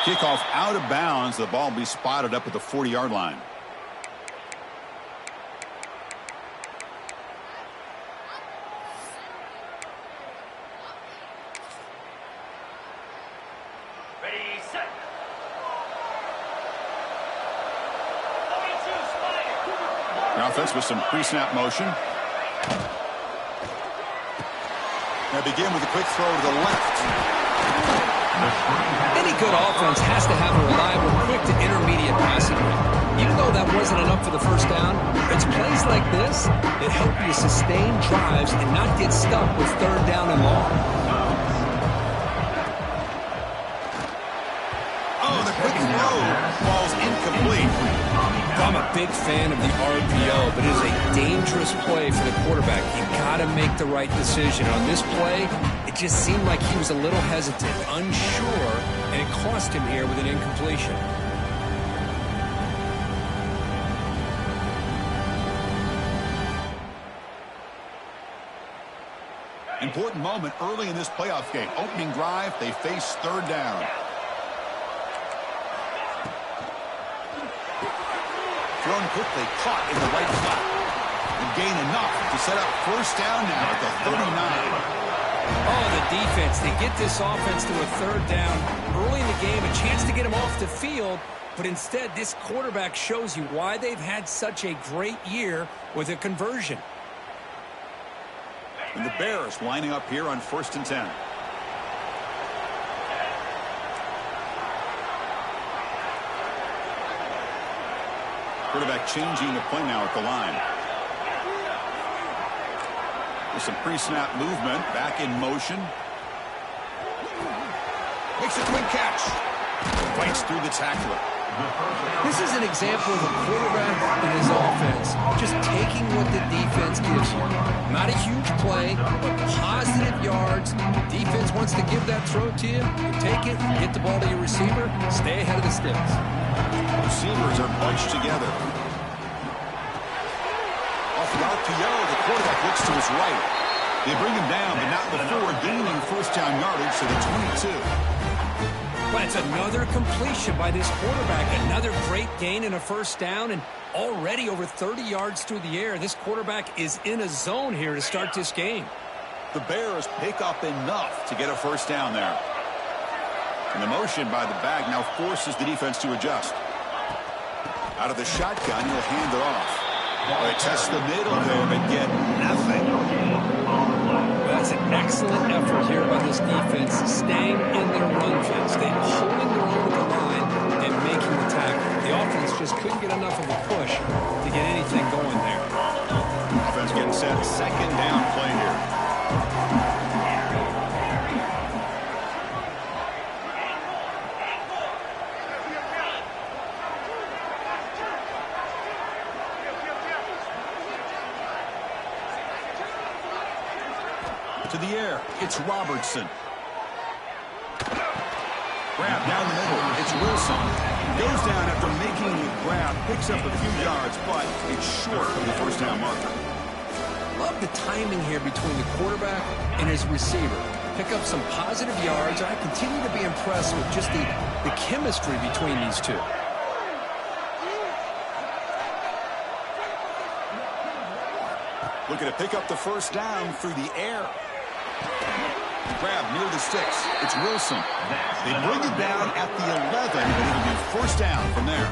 Kickoff out of bounds. The ball will be spotted up at the 40-yard line. The offense with some pre-snap motion. Now begin with a quick throw to the left. Any good offense has to have a reliable, quick to intermediate passing rate. Even though that wasn't enough for the first down, it's plays like this that help you sustain drives and not get stuck with third down and long. Oh, the quick throw falls incomplete. I'm a big fan of the RPO, but it is a dangerous play for the quarterback. You got to make the right decision. On this play, it just seemed like he was a little hesitant, unsure, and it cost him here with an incompletion. Important moment early in this playoff game. Opening drive, they face third down. Thrown quickly, caught in the right flat. And gain enough to set up first down now at the 39. Oh, the defense. They get this offense to a third down early in the game, a chance to get him off the field, but instead this quarterback shows you why they've had such a great year with a conversion. And the Bears lining up here on 1st and 10. Quarterback changing the play now at the line. With some pre-snap movement, back in motion. Makes a quick catch. Fights through the tackler. This is an example of a quarterback and his offense just taking what the defense gives you. Not a huge play, but positive yards. The defense wants to give that throw to you. You take it, get the ball to your receiver, stay ahead of the sticks. Receivers are bunched together. Off the RPO, the quarterback looks to his right. They bring him down, but not before gaining first down yardage to the 22. But it's another completion by this quarterback. Another great gain and a first down, and already over 30 yards through the air. This quarterback is in a zone here to start this game. The Bears pick up enough to get a first down there. And the motion by the back now forces the defense to adjust. Out of the shotgun, he'll hand it off. They test the middle there, but get nothing. That's an excellent effort here by this defense, staying in their run fence. They're holding their own at the line and making the tackle. The offense just couldn't get enough of a push to get anything going there. Offense getting set. Second down play here. To the air, it's Robertson. Grab down the middle, it's Wilson. Goes down after making the grab, picks up a few yards, but it's short of the first down marker. Love the timing here between the quarterback and his receiver. Pick up some positive yards. I continue to be impressed with just the chemistry between these two. Looking to pick up the first down through the air. Grab near the sticks. It's Wilson. They bring it down at the 11, but it'll be first down from there.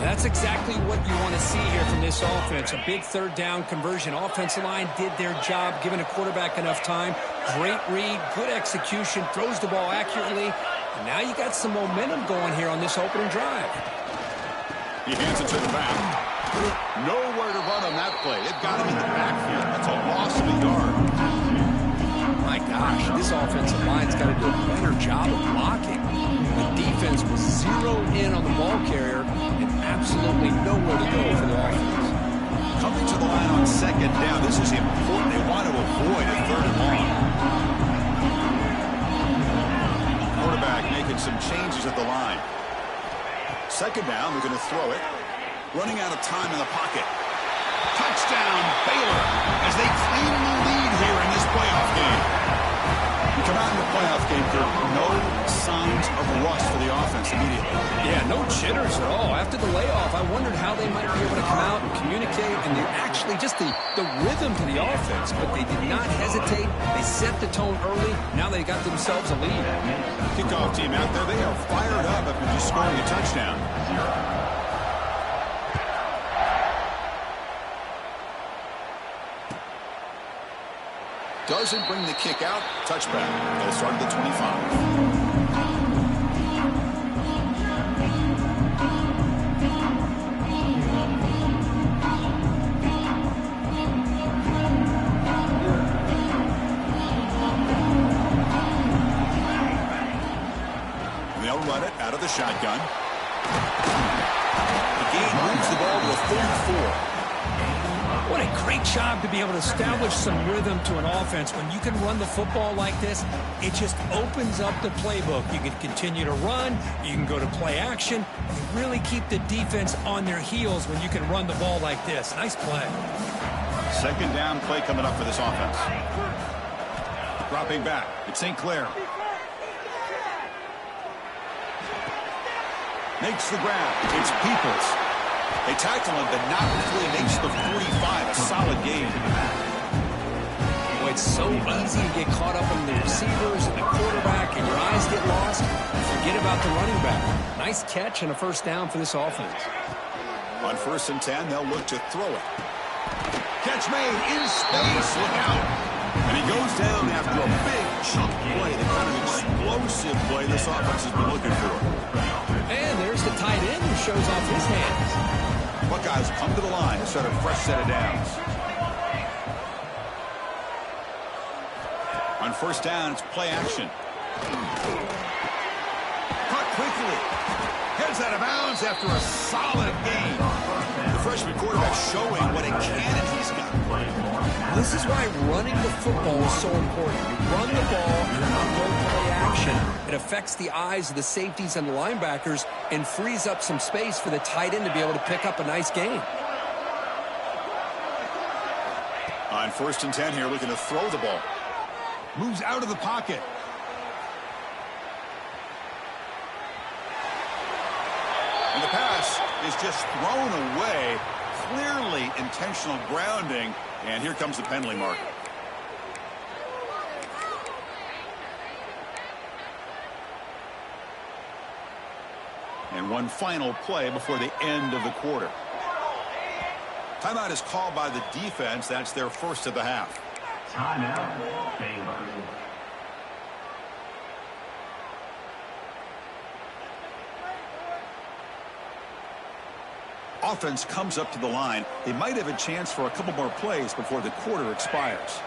That's exactly what you want to see here from this offense. A big third down conversion. Offensive line did their job, giving a quarterback enough time. Great read, good execution, throws the ball accurately. And now you got some momentum going here on this opening drive. He hands it to the back. Nowhere to run on that play. It got him in the backfield. That's a loss of a yard. My gosh, this offensive line's got to do a better job of blocking. The defense was zeroed in on the ball carrier and absolutely nowhere to go for the offense. Coming to the line on second down. This is important. They want to avoid a third and long. Quarterback making some changes at the line. Second down, they're going to throw it. Running out of time in the pocket. Touchdown, Baylor, as they claim the lead here in this playoff game. You come out in the playoff game, there are no signs of rust for the offense. jitters at all. After the layoff, I wondered how they might be able to come out and communicate, and actually just the rhythm to the offense. But they did not hesitate. They set the tone early. Now they got themselves a lead. Kickoff team out there, they are fired up after just scoring a touchdown. Doesn't bring the kick out. Touchback. They'll start at the 25. They'll run it out of the shotgun. The game moves the ball to a 34. What a great job to be able to establish some rhythm to an offense. When you can run the football like this, it just opens up the playbook. You can continue to run. You can go to play action. You really keep the defense on their heels when you can run the ball like this. Nice play. Second down play coming up for this offense. Dropping back. It's St. Clair. Makes the grab. It's Peoples. They tackle him, but not until he makes the 45. A solid game. Boy, it's so easy to get caught up in the receivers and the quarterback, and your eyes get lost. Forget about the running back. Nice catch and a first down for this offense. On 1st and 10, they'll look to throw it. Catch made in space. Look out. And he goes down after a big chunk play, the kind of explosive play this offense has been looking for. And there's the tight end who shows off his hands. Buckeyes come to the line to start a fresh set of downs. On 1st down, it's play action. Caught quickly. Heads out of bounds after a solid game. The freshman quarterback showing what a cannon he's got. This is why running the football is so important. You run the ball, you go play action. It affects the eyes of the safeties and the linebackers and frees up some space for the tight end to be able to pick up a nice gain. On 1st and 10 here, looking to throw the ball. Moves out of the pocket. And the pass is just thrown away. Clearly intentional grounding. And here comes the penalty mark. And one final play before the end of the quarter. Timeout is called by the defense. That's their first of the half. Timeout, Baylor. Offense comes up to the line. They might have a chance for a couple more plays before the quarter expires.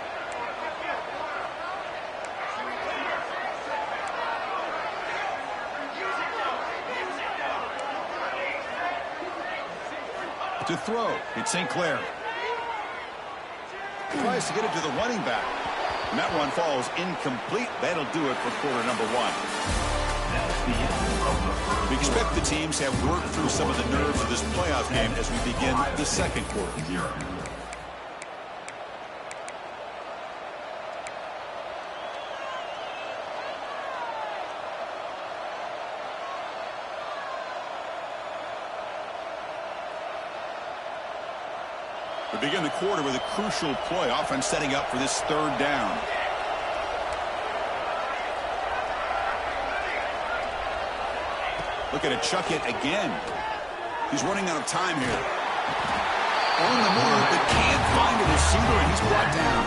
To throw, it's St. Clair. Tries to get it to the running back. And that one falls incomplete. That'll do it for quarter number one. We expect the teams to have worked through some of the nerves of this playoff game as we begin the second quarter. We begin the quarter with a crucial play. Offense setting up for this 3rd down. Looking to chuck it again. He's running out of time here. On the move, but can't find a receiver, and he's brought down.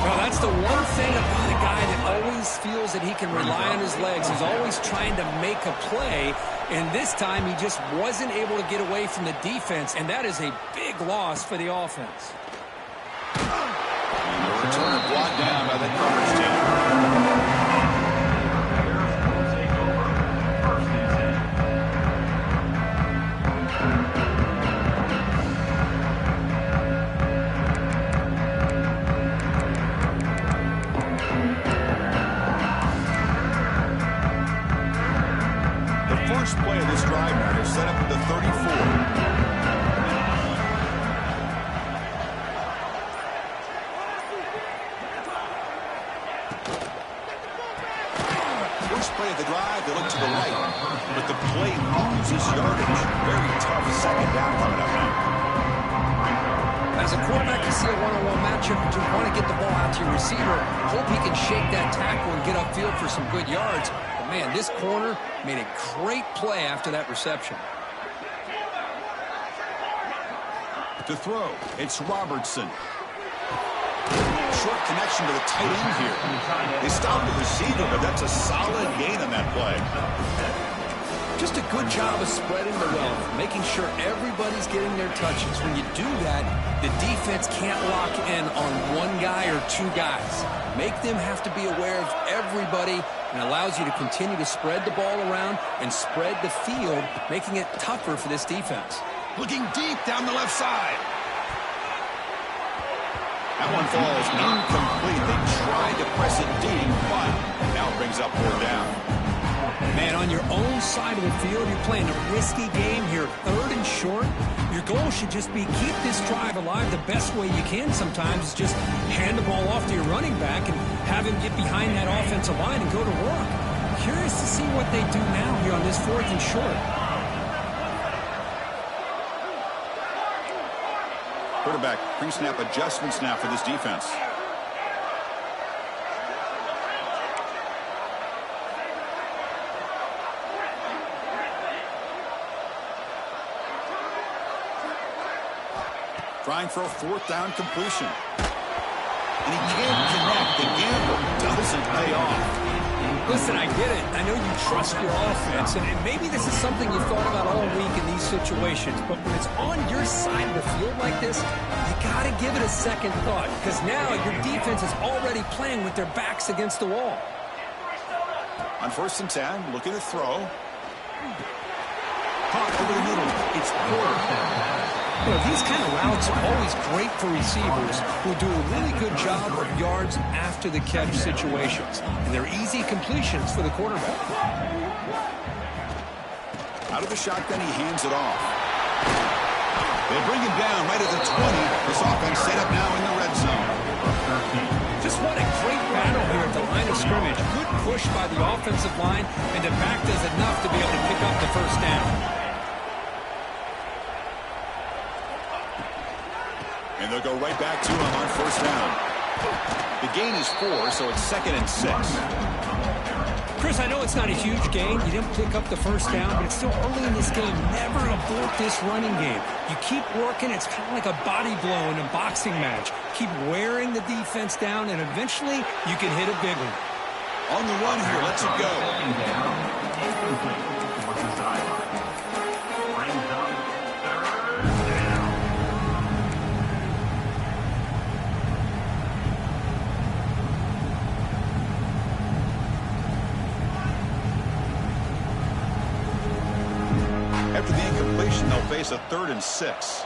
Well, that's the one thing about a guy that always feels that he can rely on his legs. He's always trying to make a play, and this time he just wasn't able to get away from the defense, and that is a big loss for the offense. And the return blocked down by the coverage team. First play of this drive now, they're set up at the 34. First play of the drive, they look to the right, but the play loses yardage. Very tough second down coming up now. As a quarterback, you see a one-on-one matchup, but you want to get the ball out to your receiver. Hope he can shake that tackle and get upfield for some good yards. But, man, this corner made a great play after that reception. To throw, it's Robertson. Short connection to the tight end here. They stopped the receiver, but that's a solid gain on that play. Just a good job of spreading the wealth, making sure everybody's getting their touches. When you do that, the defense can't lock in on one guy or two guys. Make them have to be aware of everybody, and allows you to continue to spread the ball around and spread the field, making it tougher for this defense. Looking deep down the left side. That one falls incomplete. They tried to press it deep, but now it brings up 4th down. Man, on your own side of the field, you're playing a risky game here, 3rd and short. Your goal should just be keep this drive alive the best way you can sometimes is just hand the ball off to your running back and have him get behind that offensive line and go to work. Curious to see what they do now here on this 4th and short. Quarterback pre-snap adjustments now for this defense. Trying for a 4th down completion. And he can't connect. The gamble doesn't pay off. Listen, I get it. I know you trust your offense, and maybe this is something you've thought about all week in these situations, but when it's on your side of the field like this, you got to give it a second thought, because now your defense is already playing with their backs against the wall. On 1st and 10, looking to throw. Caught over the middle. It's Porter. You know, these kind of routes are always great for receivers who do a really good job of yards after the catch situations. And they're easy completions for the quarterback. Out of the shotgun, he hands it off. They bring him down right at the 20. This offense set up now in the red zone. Just what a great battle here at the line of scrimmage. Good push by the offensive line, and the back does enough to be able to pick up the 1st down. And they'll go right back to him on 1st down. The gain is 4, so it's 2nd and 6. Chris, I know it's not a huge gain. You didn't pick up the 1st down, but it's still early in this game. Never abort this running game. You keep working. It's kind of like a body blow in a boxing match. Keep wearing the defense down, and eventually you can hit a big one. On the run here, let's it go. After the incompletion, they'll face a 3rd and 6.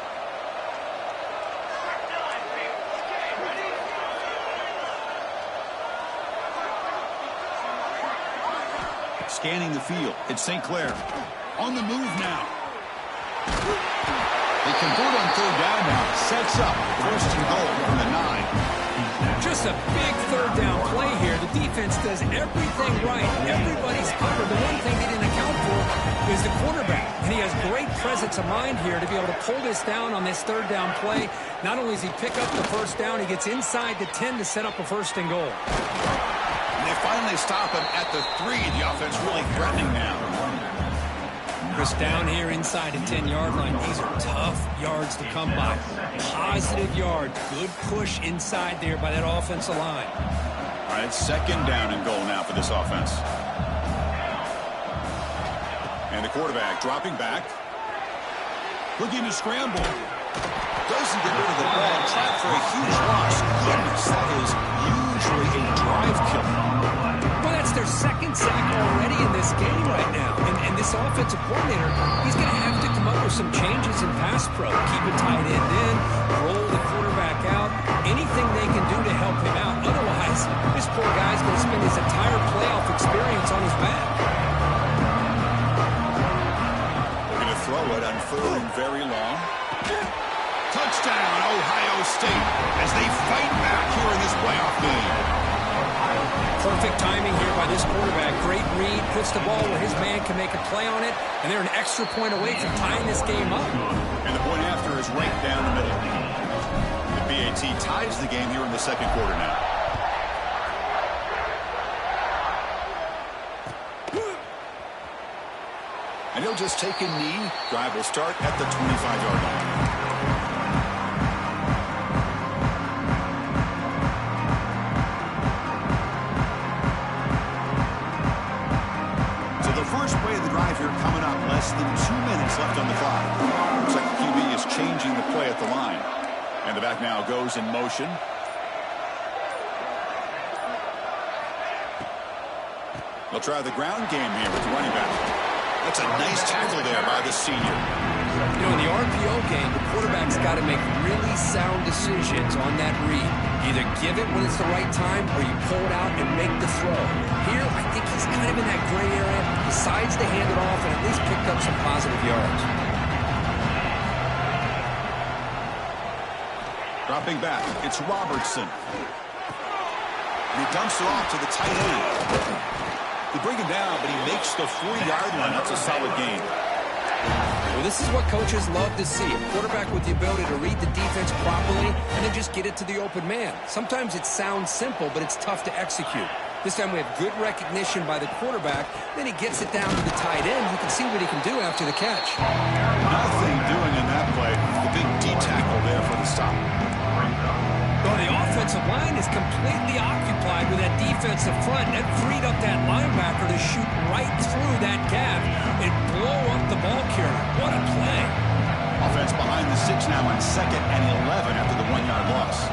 Scanning the field, it's St. Clair. On the move now. They convert on 3rd down now. Sets up 1st and goal from the 9. Just a big 3rd down play here. The defense does everything right. Everybody's covered. The one thing they didn't account for is the quarterback. And he has great presence of mind here to be able to pull this down on this 3rd down play. Not only does he pick up the 1st down, he gets inside the 10 to set up a 1st and goal. And they finally stop him at the 3. The offense really threatening now. Chris, down here inside the 10-yard line, these are tough yards to come by. Positive yards. Good push inside there by that offensive line. All right, 2nd down and goal now for this offense. And the quarterback dropping back. Looking to scramble. Doesn't get rid of the ball. Trapped for a huge loss. Goodness, that is usually a drive killer. Well, that's their 2nd sack already in this game right now. And this offensive coordinator, he's going to have to come up with some changes in pass pro. Keep a tight end in, roll the quarterback out, anything they can do to help him out. Otherwise, this poor guy's going to spend his entire playoff experience on his back. They're going to throw it on 3rd and very long. Touchdown, Ohio State, as they fight back here in this playoff game. Perfect timing here by this quarterback. Great read, puts the ball where his man can make a play on it, and they're an extra point away from tying this game up. And the point after is right down the middle. The BAT ties the game here in the second quarter now. And he'll just take a knee. Drive will start at the 25-yard line. First play of the drive here coming up. Less than 2 minutes left on the clock. Looks like the QB is changing the play at the line. And the back now goes in motion. They'll try the ground game here with the running back. That's a nice tackle there by the senior. You know, in the RPO game, the quarterback's got to make really sound decisions on that read. Either give it when it's the right time or you pull it out and make the throw. Here, I think he's kind of in that gray area. Decides to hand it off and at least picked up some positive yards. Dropping back, it's Robertson. And he dumps it off to the tight end. They bring him down, but he makes the 40-yard line. That's a solid gain. Well, this is what coaches love to see. A quarterback with the ability to read the defense properly and then just get it to the open man. Sometimes it sounds simple, but it's tough to execute. This time we have good recognition by the quarterback. Then he gets it down to the tight end. You can see what he can do after the catch. Nothing doing in that play. The big D tackle there for the stop. Well, the offensive line is completely occupied with that defensive front. That freed up that linebacker to shoot right through that gap and blow up the ball carrier. What a play. Offense behind the 6 now on 2nd and 11 after the 1-yard loss.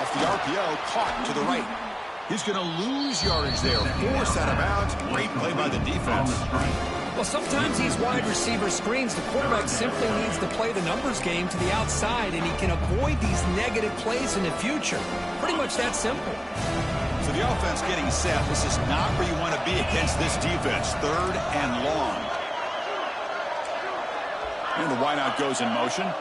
Off the RPO, caught to the right. He's going to lose yardage there. Forced out of bounds. Great play by the defense. Well, sometimes these wide receiver screens, the quarterback simply needs to play the numbers game to the outside, and he can avoid these negative plays in the future. Pretty much that simple. So the offense getting set. This is not where you want to be against this defense. 3rd and long. And the wideout goes in motion.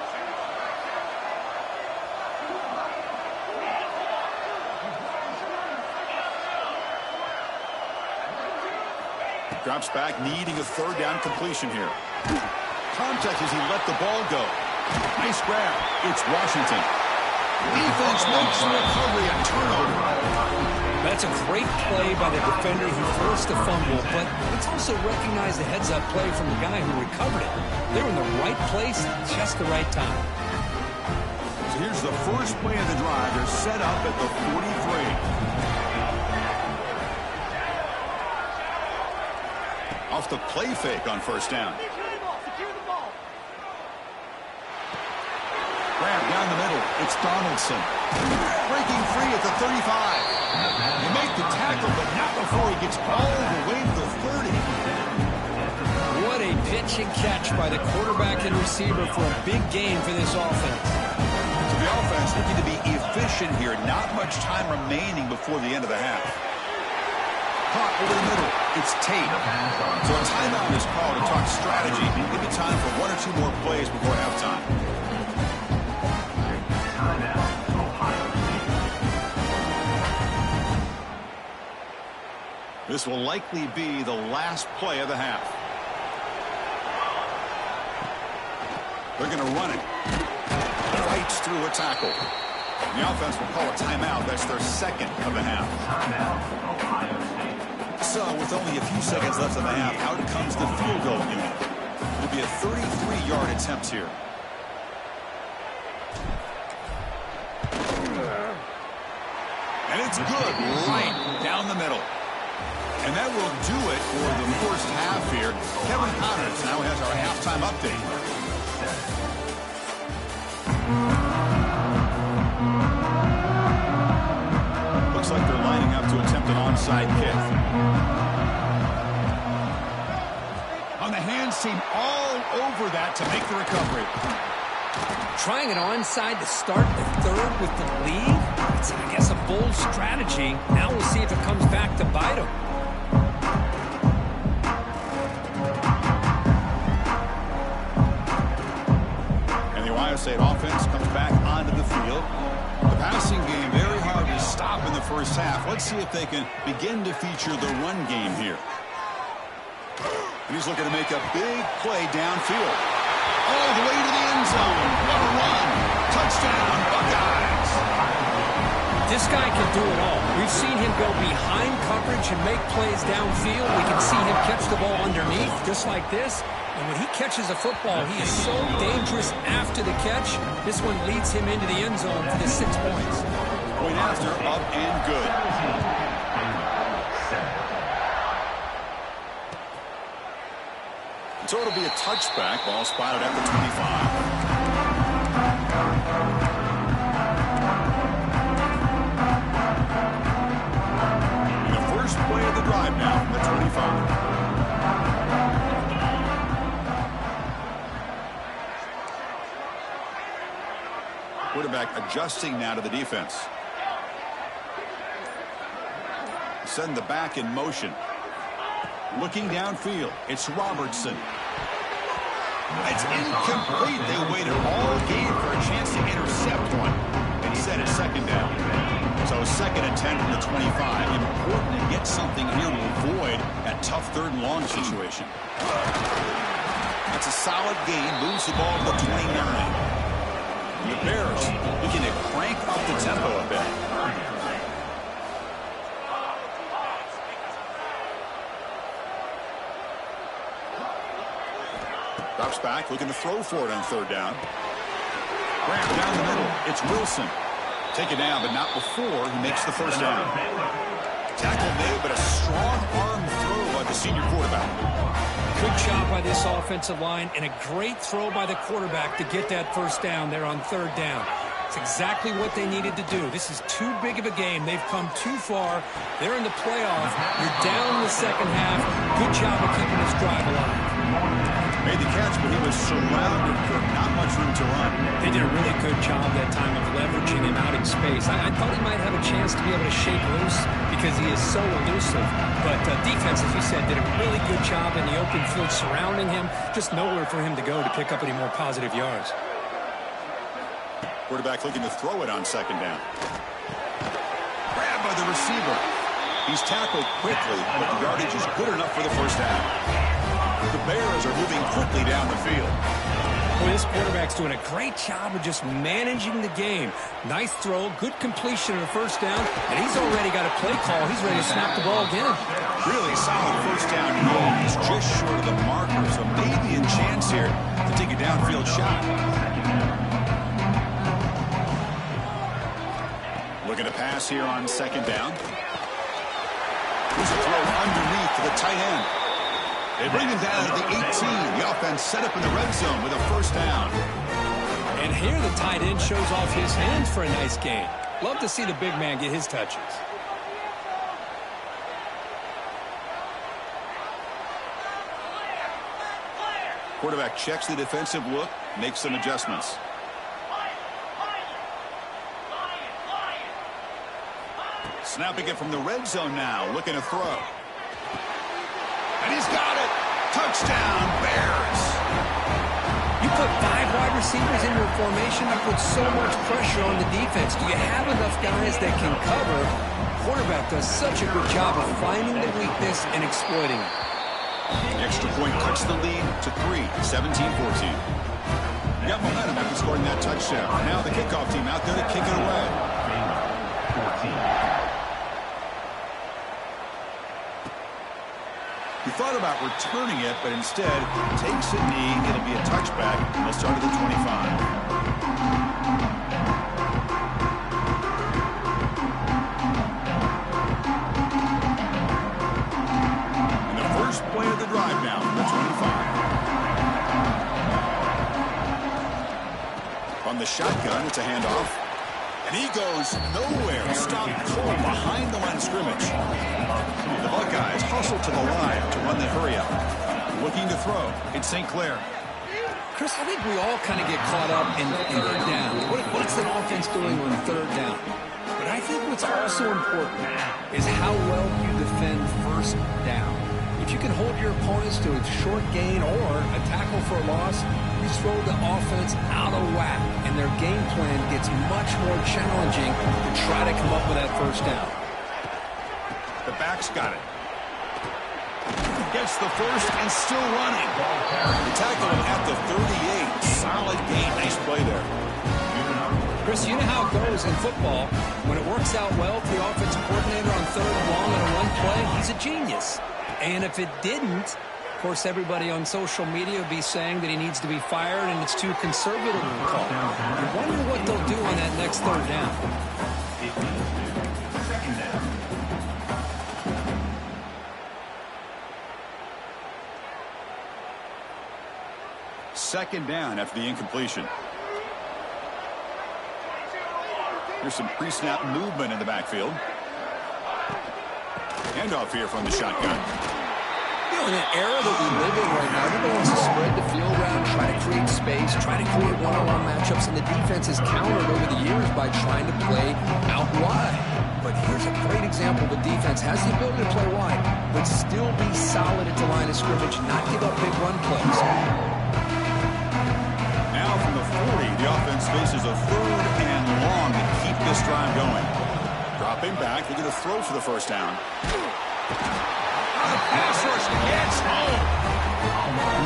Drops back, needing a 3rd down completion here. Contact as he let the ball go. Nice grab. It's Washington. Defense makes the recovery and turnover. That's a great play by the defender who forced the fumble, but it's also recognized the heads-up play from the guy who recovered it. They're in the right place, just the right time. So here's the first play of the drive. They're set up at the 43. Off the play fake on 1st down. Grab down the middle. It's Donaldson. Breaking free at the 35. They make the tackle, but not before he gets all the way to the 30. What a pitch and catch by the quarterback and receiver for a big game for this offense. So the offense looking to be efficient here. Not much time remaining before the end of the half. Caught over the middle. It's Tate. So a timeout is called to talk strategy. Maybe time for 1 or 2 more plays before halftime. This will likely be the last play of the half. They're going to run it. Fights through a tackle. The offense will call a timeout. That's their 2nd of the half. So, with only a few seconds left in the half, out comes the field goal unit. It'll be a 33-yard attempt here. And it's good, right down the middle. And that will do it for the first half here. Kevin Connors now has our halftime update. Looks like they're lining up to attempt an onside kick. On the hands team all over that to make the recovery. Trying an onside to start the 3rd with the lead? It's, I guess, a bold strategy. Now we'll see if it comes back to bite him. And the Ohio State offense comes back onto the field. The passing game very hard to stop first half. Let's see if they can begin to feature the run game here. He's looking to make a big play downfield. All the way to the end zone. What a run. Touchdown, Buckeyes. This guy can do it all. We've seen him go behind coverage and make plays downfield. We can see him catch the ball underneath, just like this. And when he catches a football, he is so dangerous after the catch. This one leads him into the end zone for the 6 points. Point after, up and good. So it'll be a touchback. Ball spotted at the 25. First play of the drive now from the 25. Quarterback adjusting now to the defense. Send the back in motion. Looking downfield. It's Robertson. It's incomplete. They waited all game for a chance to intercept one. Instead, it's second down. So second and 10 from the 25. Important to get something here to avoid that tough third and long situation. That's a solid gain. Moves the ball to the 29. The Bears looking to crank up the tempo a bit. Drops back, looking to throw for it on third down. Grant down the middle. It's Wilson. Take it down, but not before he makes the first down. Tackle made, but a strong arm throw by the senior quarterback. Good job by this offensive line, and a great throw by the quarterback to get that first down there on third down. It's exactly what they needed to do. This is too big of a game. They've come too far. They're in the playoff. You're down in the second half. Good job of keeping this drive alive. Made the catch, but he was surrounded for not much room to run. They did a really good job that time of leveraging him out in space. I thought he might have a chance to be able to shake loose because he is so elusive. But defense, as you said, did a really good job in the open field surrounding him. Just nowhere for him to go to pick up any more positive yards. Quarterback looking to throw it on second down. Grabbed by the receiver. He's tackled quickly, but the yardage is good enough for the first down. The Bears are moving quickly down the field. Boy, this quarterback's doing a great job of just managing the game. Nice throw, good completion of the first down, and he's already got a play call. He's ready to snap the ball again. Really solid first down. He's just short of the marker, so maybe a chance here to take a downfield shot. Looking to pass here on second down. Here's a throw underneath to the tight end. They bring him down at the 18. The offense set up in the red zone with a first down. And here the tight end shows off his hands for a nice gain. Love to see the big man get his touches. Quarterback checks the defensive look, makes some adjustments. Snapping it from the red zone now, looking to throw. And he's got it. Touchdown, Bears. You put 5 wide receivers in your formation, you put so much pressure on the defense. Do you have enough guys that can cover? Quarterback does such a good job of finding the weakness and exploiting it. The extra point cuts the lead to 3, 17-14. Got momentum after scoring that touchdown. Now the kickoff team out there to kick it away. 14. He thought about returning it, but instead takes a knee. It'll be a touchback. They'll start at the 25. And the first play of the drive now from the 25. On the shotgun, it's a handoff. And he goes nowhere. Stopped cold behind the line of scrimmage. The Buckeyes hustle to the line to run the hurry up. Looking to throw. It's St. Clair. Chris, I think we all kind of get caught up in third down. What's the offense doing on third down? But I think what's also important is how well you defend first down. If you can hold your opponents to a short gain or a tackle for a loss, you throw the offense out of whack, and their game plan gets much more challenging to try to come up with that first down. back's got it. Gets the first and still running. They tackle him at the 38. Solid gain. Nice play there. Chris, you know how it goes in football. When it works out well for the offensive coordinator on third and long on a run play, he's a genius. And if it didn't, of course, everybody on social media would be saying that he needs to be fired and it's too conservative of a call. I wonder what they'll do on that next third down. Second down after the incompletion. Here's some pre-snap movement in the backfield. Handoff here from the shotgun. You know, in an era that we live in right now, everybody wants to spread the field around, try to create space, try to create one-on-one matchups, and the defense has countered over the years by trying to play out wide. But here's a great example. The defense has the ability to play wide, but still be solid at the line of scrimmage, not give up big run plays. Now from the 40, the offense faces a third and long to keep this drive going. Dropping back, they're going to throw for the first down. Pass rush gets home.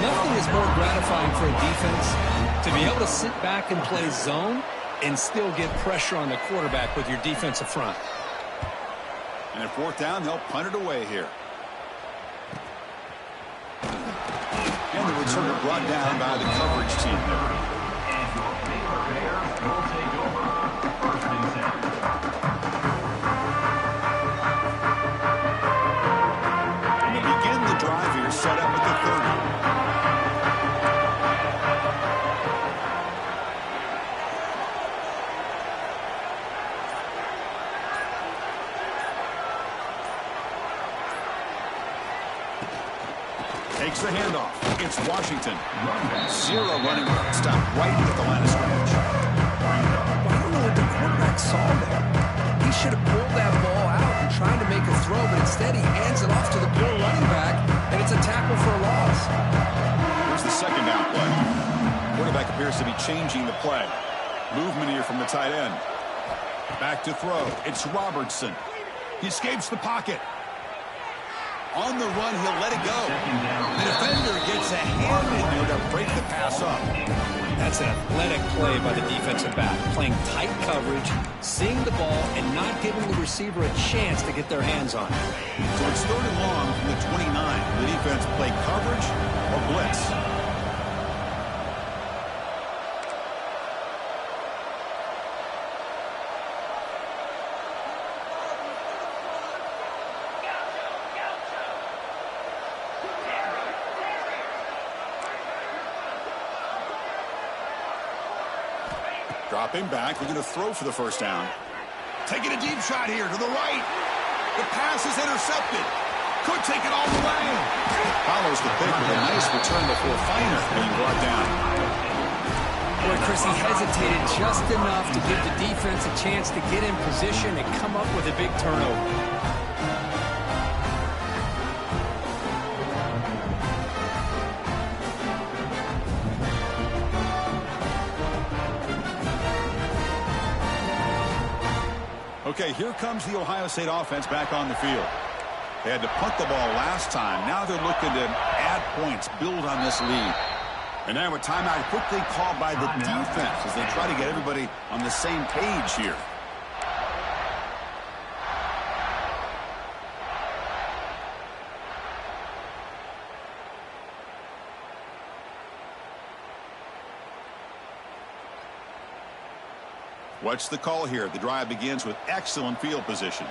Nothing is more gratifying for a defense to be able to sit back and play zone and still get pressure on the quarterback with your defensive front. And at fourth down, they'll punt it away here. And the returner brought down by the coverage team there. And your favorite Bears will take over first and 10. And they begin the drive here, set up at the 30. Takes the handoff. It's Washington. Zero running back. Stop right at the line of scrimmage. I don't know what the quarterback saw there. He should have pulled that ball out and tried to make a throw, but instead he hands it off to the poor running back, and it's a tackle for a loss. Here's the second down play. Quarterback appears to be changing the play. Movement here from the tight end. Back to throw. It's Robertson. He escapes the pocket. On the run, he'll let it go. The defender gets a hand in there to break the pass up. That's an athletic play by the defensive back, playing tight coverage, seeing the ball, and not giving the receiver a chance to get their hands on it. So it's third and long from the 29. The defense play coverage or blitz. Dropping back, we're going to throw for the first down. Taking a deep shot here to the right. The pass is intercepted. Could take it all the way. Follows the pick with a nice return before Feiner being brought down. Boy, Chris, he hesitated just enough to give the defense a chance to get in position and come up with a big turnover. Okay, here comes the Ohio State offense back on the field. They had to punt the ball last time. Now they're looking to add points, build on this lead. And now a timeout quickly called by the defense as they try to get everybody on the same page here. What's the call here? The drive begins with excellent field position.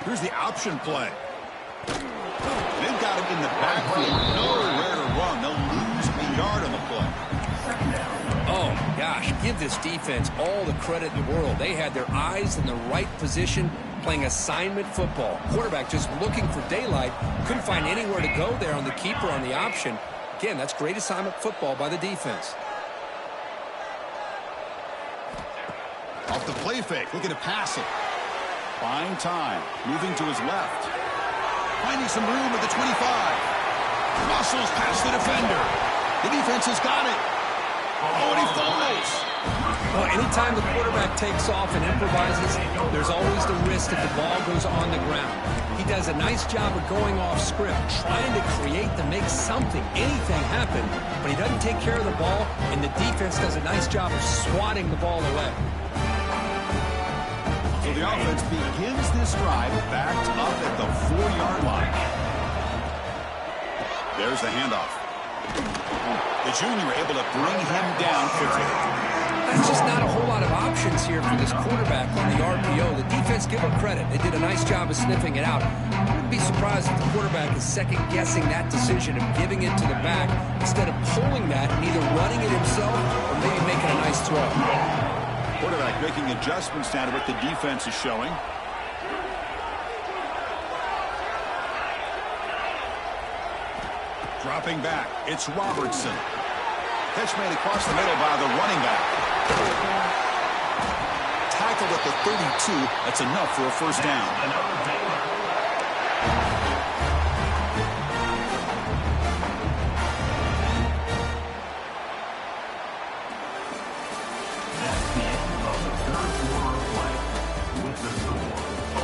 Here's the option play. They've got him in the backfield. Nowhere to run. They'll lose a yard on the play. Oh, gosh, give this defense all the credit in the world. They had their eyes in the right position, playing assignment football. Quarterback just looking for daylight. Couldn't find anywhere to go there on the keeper on the option. Again, that's great assignment football by the defense. Off the play fake, looking to pass it. Buying time, moving to his left. Finding some room at the 25. Muscles past the defender. The defense has got it. Oh, and he falls. Well, anytime the quarterback takes off and improvises, there's always the risk that the ball goes on the ground. He does a nice job of going off script, trying to create to make something, anything happen, but he doesn't take care of the ball, and the defense does a nice job of swatting the ball away. So the offense begins this drive backed up at the 4-yard line. There's the handoff. The junior able to bring him down quickly. There's just not a whole lot of options here for this quarterback on the RPO. The defense, give them credit. They did a nice job of sniffing it out. I wouldn't be surprised if the quarterback is second-guessing that decision of giving it to the back instead of pulling that and either running it himself or maybe making a nice throw. Quarterback making adjustments now to what the defense is showing. Dropping back, it's Robertson. Catch made across the middle by the running back. Tackled at the 32. That's enough for a first down.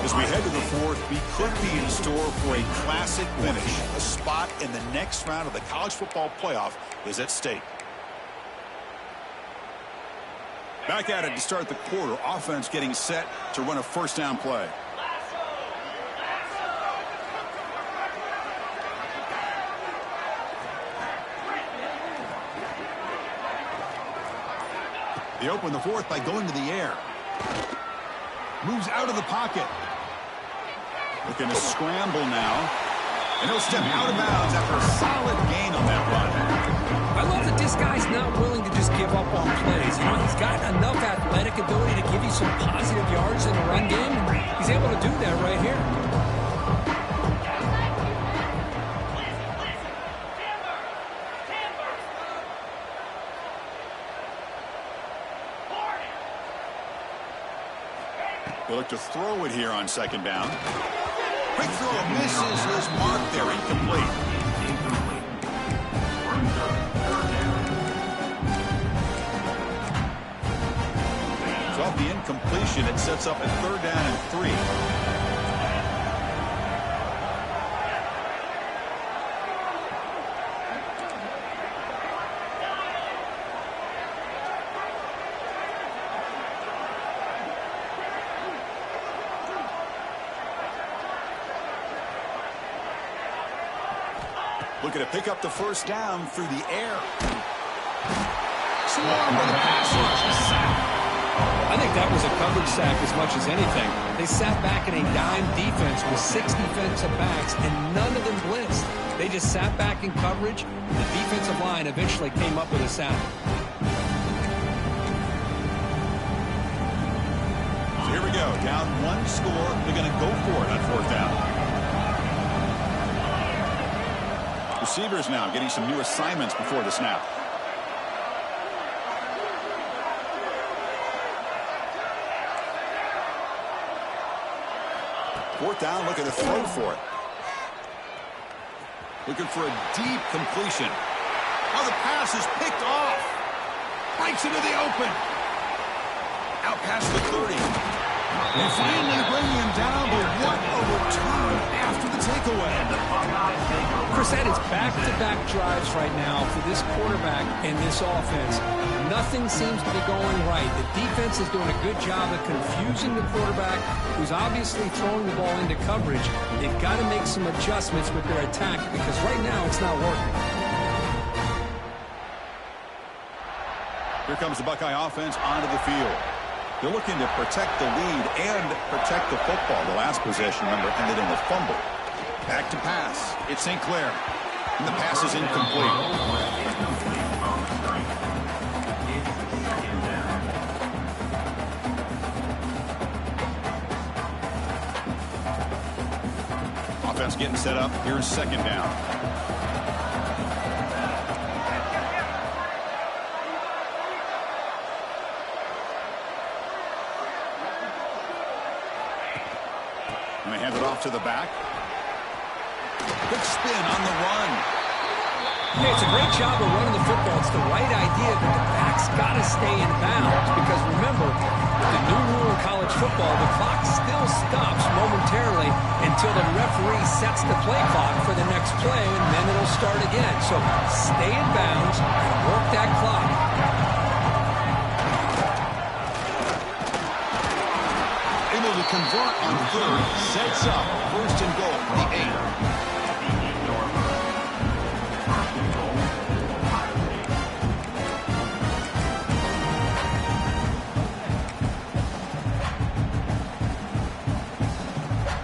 As we head to the fourth, we could be in store for a classic finish. A spot in the next round of the college football playoff is at stake. Back at it to start the quarter. Offense getting set to run a first down play. They open the fourth by going to the air. Moves out of the pocket. Looking to scramble now. And he'll step out of bounds after a solid gain on that run. I love that this guy's not willing to just give up on plays. You know, he's got enough athletic ability to give you some positive yards in the run game. He's able to do that right here. They look to throw it here on second down. Quick throw misses his mark there, incomplete. So off the incompletion, it sets up a third down and 3. Looking to pick up the first down through the air. Swarm with the passer. I think that was a coverage sack as much as anything. They sat back in a dime defense with 6 defensive backs, and none of them blitzed. They just sat back in coverage. The defensive line eventually came up with a sack. So here we go. Down 1 score. They're going to go for it on fourth down. Receivers now getting some new assignments before the snap. Fourth down, looking to throw for it. Looking for a deep completion. Oh, the pass is picked off. Breaks into the open. Out past the 30. They finally bring him down, but what a return after the takeaway. Chris, that is back-to-back drives right now for this quarterback and this offense. Nothing seems to be going right. The defense is doing a good job of confusing the quarterback, who's obviously throwing the ball into coverage. They've got to make some adjustments with their attack because right now it's not working. Here comes the Buckeye offense onto the field. They're looking to protect the lead and protect the football. The last possession, remember, ended in a fumble. Back to pass. It's St. Clair. And the pass is incomplete. Offense getting set up. Here's second down. And they hand it off to the back. Good spin on the run. Yeah, it's a great job of running the football. It's the right idea, but the back's got to stay in bounds because, remember, with the new rule in college football, the clock still stops momentarily until the referee sets the play clock for the next play, and then it'll start again. So stay in bounds and work that clock. Able to convert on third. Sets up. First and goal. The 8.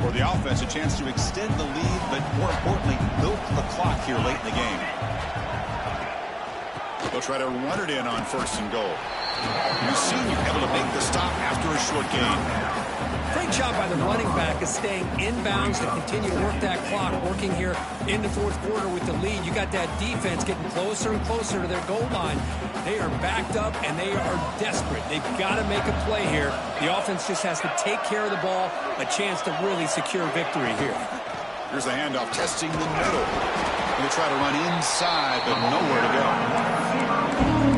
For the offense, a chance to extend the lead, but more importantly, milk the clock here late in the game. They'll try to run it in on first and goal. We've seen you able to make the stop after a short gain. Great job by the running back of staying inbounds to continue to work that clock, working here in the fourth quarter with the lead. You got that defense getting closer and closer to their goal line. They are backed up, and they are desperate. They've got to make a play here. The offense just has to take care of the ball, a chance to really secure victory here. Here's the handoff, testing the middle. Going to try to run inside, but nowhere to go.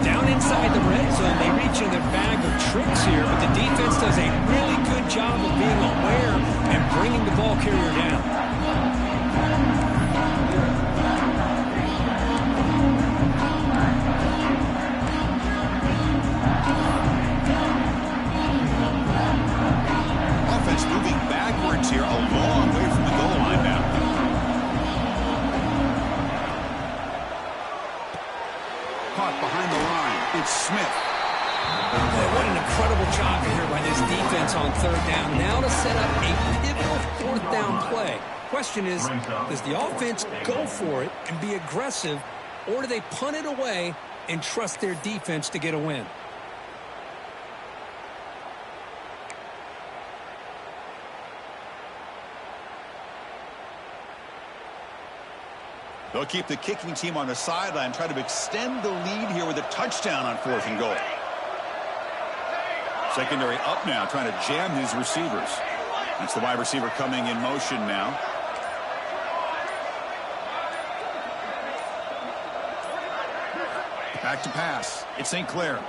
Down inside the red zone, they reach in their bag of tricks here, but the defense does a really good job of being aware and bringing the ball carrier down. Offense moving backwards here, a long way from the goal line now. Caught behind the line. It's Smith. What an incredible job here by this defense on third down. Now to set up a pivotal fourth down play. Question is, does the offense go for it and be aggressive, or do they punt it away and trust their defense to get a win? They'll keep the kicking team on the sideline, try to extend the lead here with a touchdown on fourth and goal. Secondary up now, trying to jam these receivers. That's the wide receiver coming in motion now. Back to pass. It's St. Clair.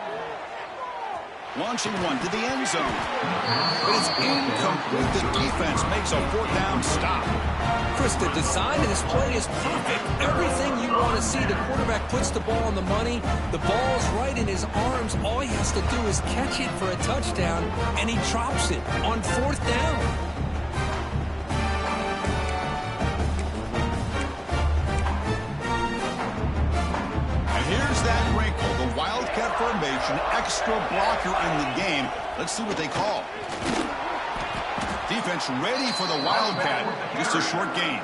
Launching one to the end zone. But it's incomplete. The defense makes a fourth down stop. Chris, the design of this play is perfect. Everything you want to see. The quarterback puts the ball on the money. The ball's right in his arms. All he has to do is catch it for a touchdown, and he drops it on fourth down. And here's that wrinkle. The Wildcat formation, extra blocker in the game. Let's see what they call. Defense ready for the Wildcat. Just a short gain.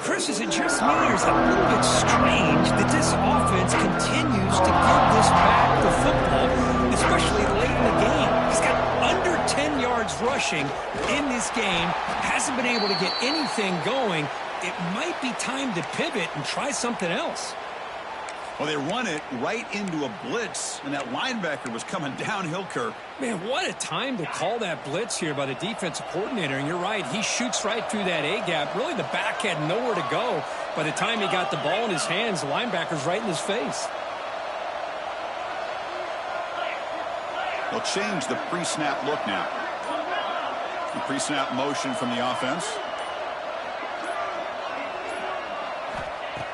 Chris, is it just me, or is it a little bit strange that this offense continues to give this back the football, especially late in the game? He's got under 10 yards rushing in this game, hasn't been able to get anything going. It might be time to pivot and try something else. Well, they run it right into a blitz, and that linebacker was coming downhill, Kirk. Man, what a time to call that blitz here by the defensive coordinator. And you're right, he shoots right through that A-gap. Really, the back had nowhere to go. By the time he got the ball in his hands, the linebacker's right in his face. They'll change the pre-snap look now. The pre-snap motion from the offense.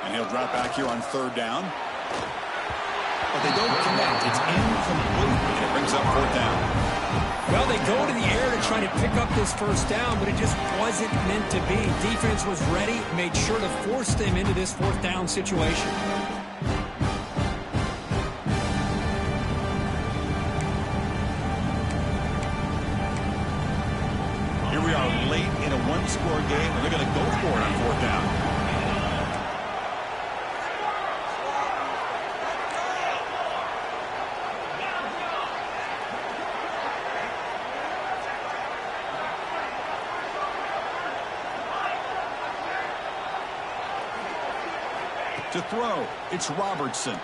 And he'll drop back here on third down. But they don't connect. It's incomplete, and it brings up fourth down. Well, they go to the air to try to pick up this first down, but it just wasn't meant to be. Defense was ready, made sure to force them into this fourth down situation. Here we are late in a one-score game, and they're going to go for it on fourth down. To throw, it's Robertson. The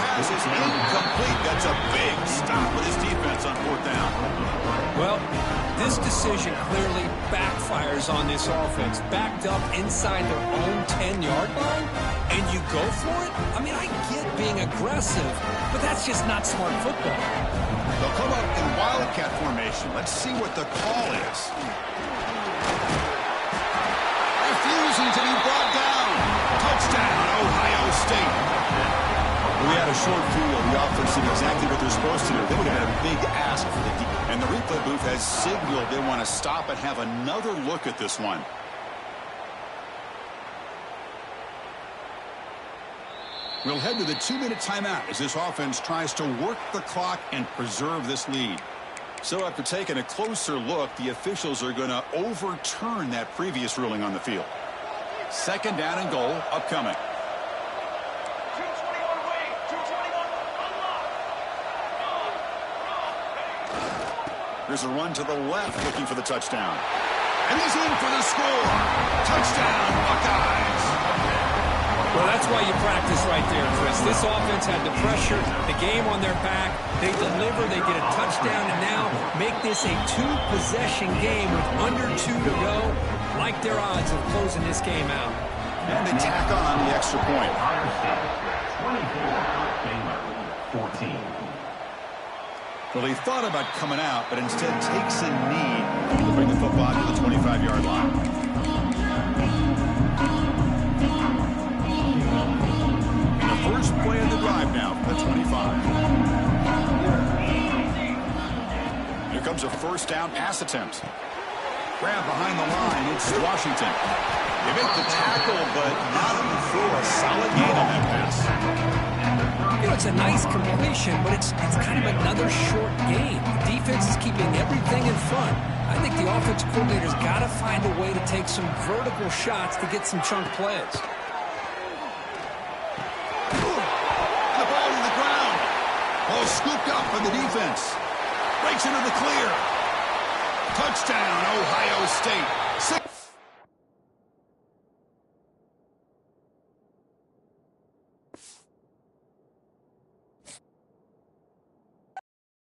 pass is incomplete. That's a big stop with his defense on fourth down. Well, this decision clearly backfires on this offense. Backed up inside their own 10-yard line, and you go for it? I mean, I get being aggressive, but that's just not smart football. They'll come up in wildcat formation. Let's see what the call is. Refusing to be brought down. Touchdown, Ohio State. We had a short field. The offense did exactly what they're supposed to do. They would have had a big ask for the defense. And the replay booth has signaled they want to stop and have another look at this one. We'll head to the 2-minute timeout as this offense tries to work the clock and preserve this lead. So after taking a closer look, the officials are going to overturn that previous ruling on the field. 2nd down and goal upcoming. There's a run to the left looking for the touchdown. And he's in for the score. Touchdown, Buckeyes. Well, that's why you practice right there, Chris. This offense had the pressure, the game on their back. They deliver, they get a touchdown, and now make this a 2-possession game with under 2 to go. Like their odds of closing this game out. And they tack on the extra point. 24, Baylor 14. Well, he thought about coming out, but instead takes a knee to bring the football to the 25-yard line. The first play of the drive now from the 25. Here comes a 1st down pass attempt. Grab behind the line. It's Washington. They make the tackle, but not before a solid gain on that pass. You know, it's a nice completion, but it's kind of another short game. The defense is keeping everything in front. I think the offensive coordinator's got to find a way to take some vertical shots to get some chunk plays. The ball to the ground. Ball scooped up by the defense. Breaks into the clear. Touchdown, Ohio State.